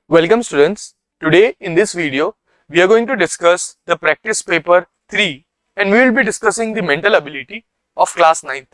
Welcome students. Today in this video we are going to discuss the practice paper 3 and we will be discussing the mental ability of class 9th.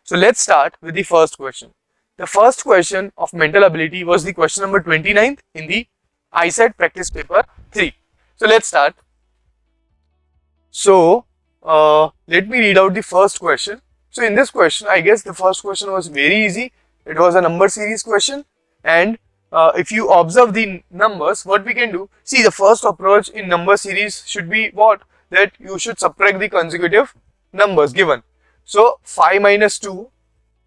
So let's start with the first question. The first question of mental ability was the question number 29th in the ISAT practice paper 3. So let's start. So let me read out the first question. So in this question, I guess the first question was very easy. It was a number series question, and if you observe the numbers, what we can do, see, the first approach in number series should be what? That you should subtract the consecutive numbers given. So 5 minus 2,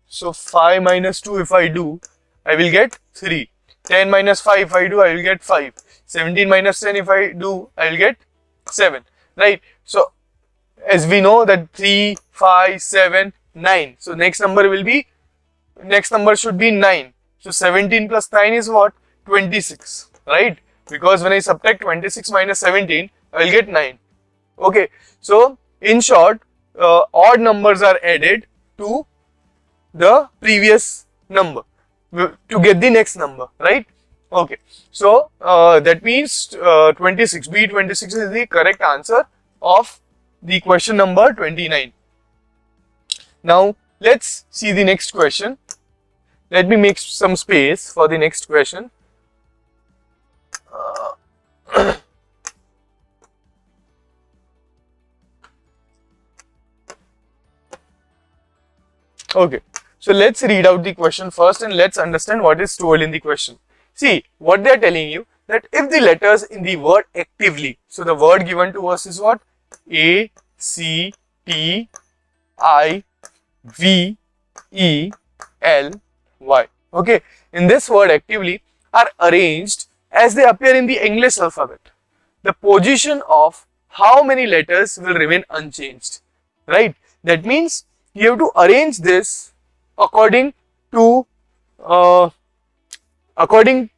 so 5 minus 2 if I do, I will get 3. 10 minus 5 if I do, I will get 5. 17 minus 10 if I do, I will get 7, right? So as we know that 3, 5, 7, 9. So next number should be 9. So 17 plus 9 is what? 26, right? Because when I subtract 26 minus 17, I will get 9. Okay, so in short, odd numbers are added to the previous number to get the next number, right? Okay, so that means 26, B26 is the correct answer of the question number 29. Now let's see the next question. Let me make some space for the next question. Okay, so let's read out the question first and let's understand what is told in the question. See, what they are telling you, that if the letters in the word actively, so the word given to us is what? A, C, T, I, V, E, L, Y. Okay, in this word actively are arranged as they appear in the English alphabet. The position of how many letters will remain unchanged, right? That means you have to arrange this according to according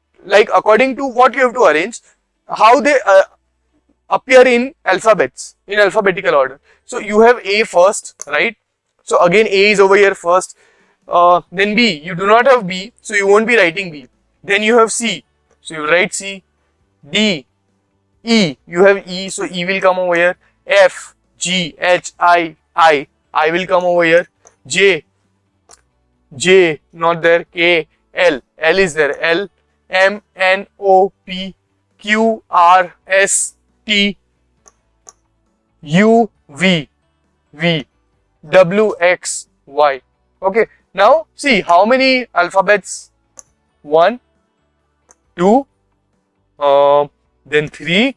to what you have to arrange, how they appear in alphabets, in alphabetical order. So you have A first, right? So again A is over here first. Then B, you do not have B, so you won't be writing B. Then you have C, so you write C. D, E, you have E, so E will come over here. F, G, H, I will come over here. J not there. K, L is there. L, M, N, O, P, Q, R, S, T, U, V, W, X, Y. Okay, now see how many alphabets? 1, 2, then 3,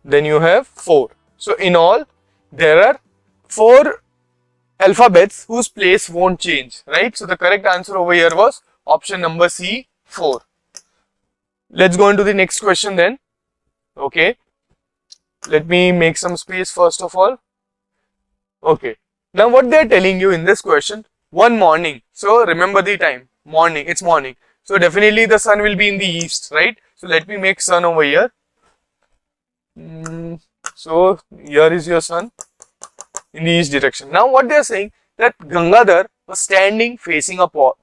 then you have 4. So in all there are 4 alphabets whose place won't change, right? So the correct answer over here was option number C, 4. Let's go into the next question then. Okay, let me make some space first of all. Okay, now what they are telling you in this question, one morning, so remember the time, morning, it's morning, so definitely the sun will be in the east, right? So let me make sun over here. So here is your sun in the east direction. Now what they are saying, that Gangadhar was standing facing a pole.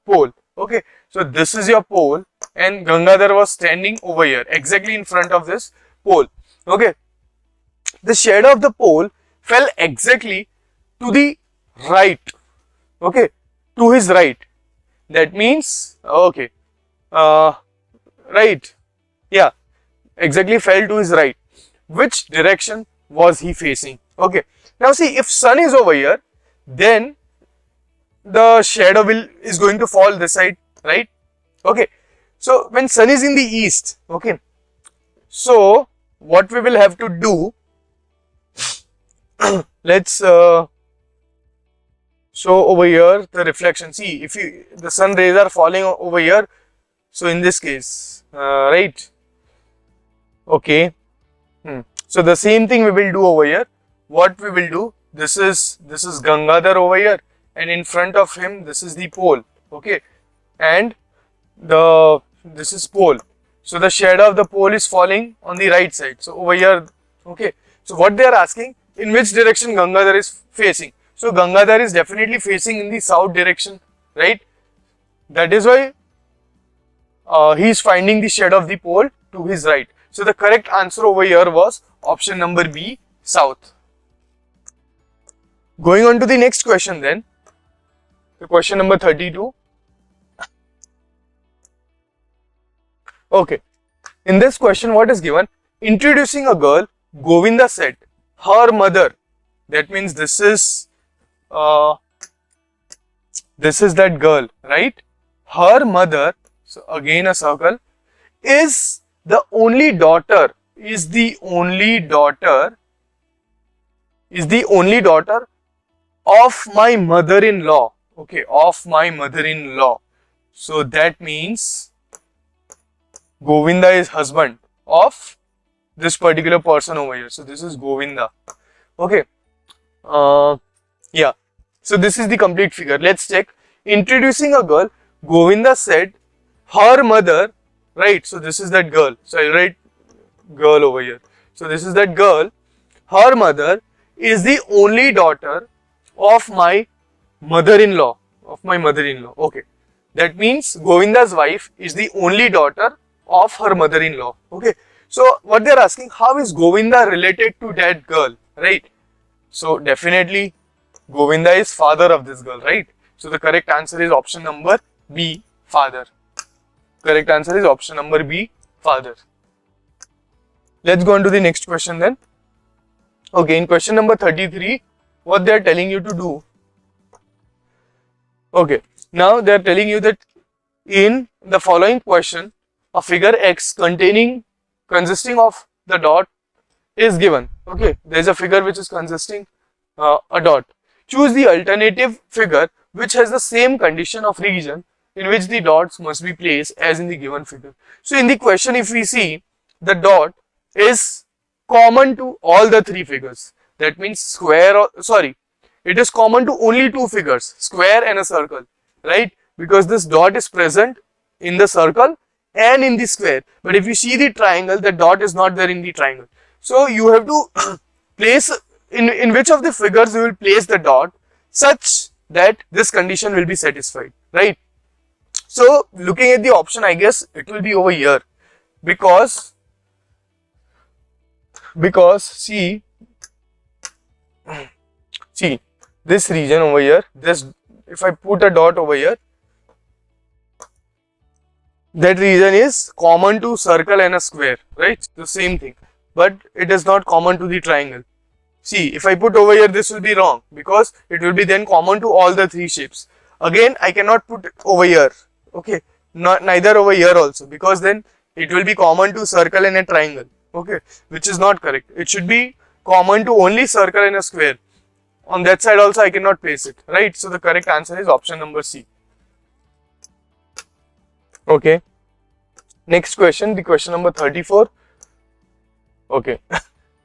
Okay, so this is your pole and Gangadhar was standing over here exactly in front of this pole. Okay, the shadow of the pole fell exactly to the right, okay, to his right. That means, okay, right, yeah, exactly fell to his right. Which direction was he facing? Okay, now see, if sun is over here, then the shadow is going to fall this side, right? Okay, so when sun is in the east, okay, so what we will have to do, let's so over here the reflection, see, if the sun rays are falling over here, so in this case, right, okay, so the same thing we will do over here. What we will do, this is Gangadhar over here, and in front of him this is the pole, okay, and this is pole, so the shadow of the pole is falling on the right side, so over here, okay. So what they are asking, in which direction Gangadhar is facing? So Gangadhar is definitely facing in the south direction, right? That is why he is finding the shed of the pole to his right. So the correct answer over here was option number B, south. Going on to the next question then, the question number 32. Okay, in this question what is given? Introducing a girl, Govinda said, her mother, that means this is that girl, right? Her mother, so again a circle, is the only daughter of my mother-in-law. Okay, of my mother-in-law. So that means Govinda is husband of this particular person over here. So this is Govinda. Okay. Yeah. So this is the complete figure. Let's check. Introducing a girl, Govinda said, her mother, right? So this is that girl. So I'll write girl over here. So this is that girl. Her mother is the only daughter of my mother-in-law. Okay. That means Govinda's wife is the only daughter of her mother-in-law. Okay. So what they are asking, how is Govinda related to that girl, right? So definitely Govinda is father of this girl, right? So the correct answer is option number B, father. Correct answer is option number B, father. Let's go on to the next question then. Okay, in question number 33, what they are telling you to do. Okay, now they are telling you that in the following question, a figure X consisting of the dot is given. Okay, there is a figure which is consisting a dot. Choose the alternative figure which has the same condition of region in which the dots must be placed as in the given figure. So in the question, if we see, the dot is common to all the three figures. That means it is common to only two figures, square and a circle, right? Because this dot is present in the circle and in the square. But if you see the triangle, the dot is not there in the triangle. So you have to place in which of the figures you will place the dot such that this condition will be satisfied, right? So looking at the option, I guess it will be over here, because see this region over here, if I put a dot over here, that region is common to circle and a square, right? The same thing, but it is not common to the triangle. See, if I put over here, this will be wrong because it will be then common to all the three shapes. Again, I cannot put over here, okay, neither over here also, because then it will be common to circle and a triangle, okay, which is not correct. It should be common to only circle and a square. On that side also I cannot place it, right? So the correct answer is option number C. Okay, next question, the question number 34. Okay,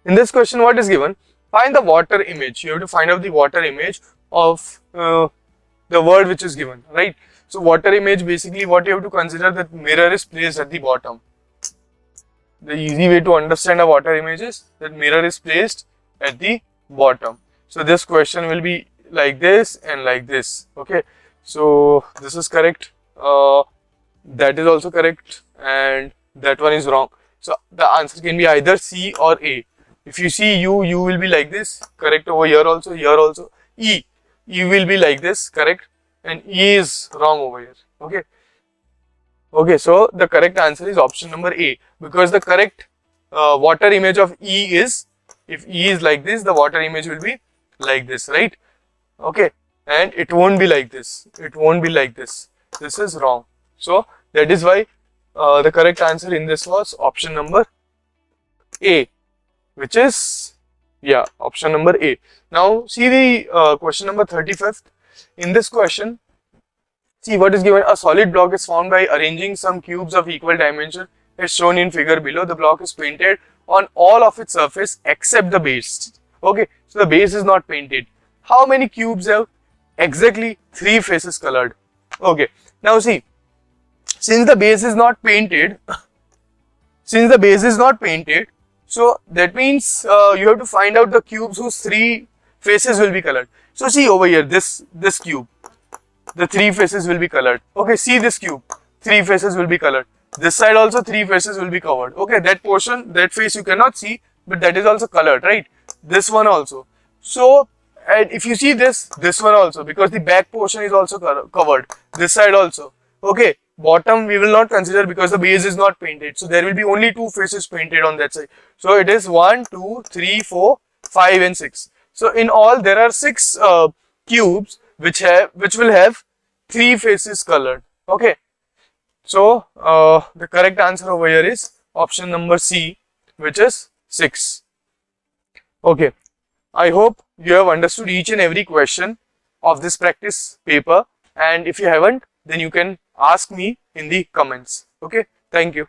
in this question what is given? Find the water image. You have to find out the water image of the word which is given, right? So water image, basically what you have to consider, that mirror is placed at the bottom. The easy way to understand a water image is that mirror is placed at the bottom. So this question will be like this and like this. Okay, so this is correct, that is also correct, and that one is wrong. So the answer can be either C or A. If you see U will be like this, correct over here also, E will be like this, correct, and E is wrong over here. Okay. Okay, so the correct answer is option number A, because the correct water image of E is, if E is like this, the water image will be like this, right? Okay, and it won't be like this, this is wrong. So that is why the correct answer in this was option number A, which is, yeah, option number A. Now see the question number 35th. In this question, see what is given. A solid block is found by arranging some cubes of equal dimension as shown in figure below. The block is painted on all of its surface except the base. Okay, so the base is not painted. How many cubes have? Exactly 3 faces colored. Okay, now see, since the base is not painted, so that means you have to find out the cubes whose 3 faces will be colored. So see over here, this cube, the 3 faces will be colored. Okay, see this cube. 3 faces will be colored. This side also 3 faces will be covered. Okay, that portion, that face you cannot see, but that is also colored, right? This one also. So, and if you see this one also, because the back portion is also covered. This side also. Okay, bottom we will not consider because the base is not painted. So there will be only 2 faces painted on that side. So it is 1, 2, 3, 4, 5 and 6. So in all there are 6 cubes which will have 3 faces colored. Okay. So the correct answer over here is option number C, which is 6. Okay. I hope you have understood each and every question of this practice paper, and if you haven't, then you can ask me in the comments. Okay, thank you.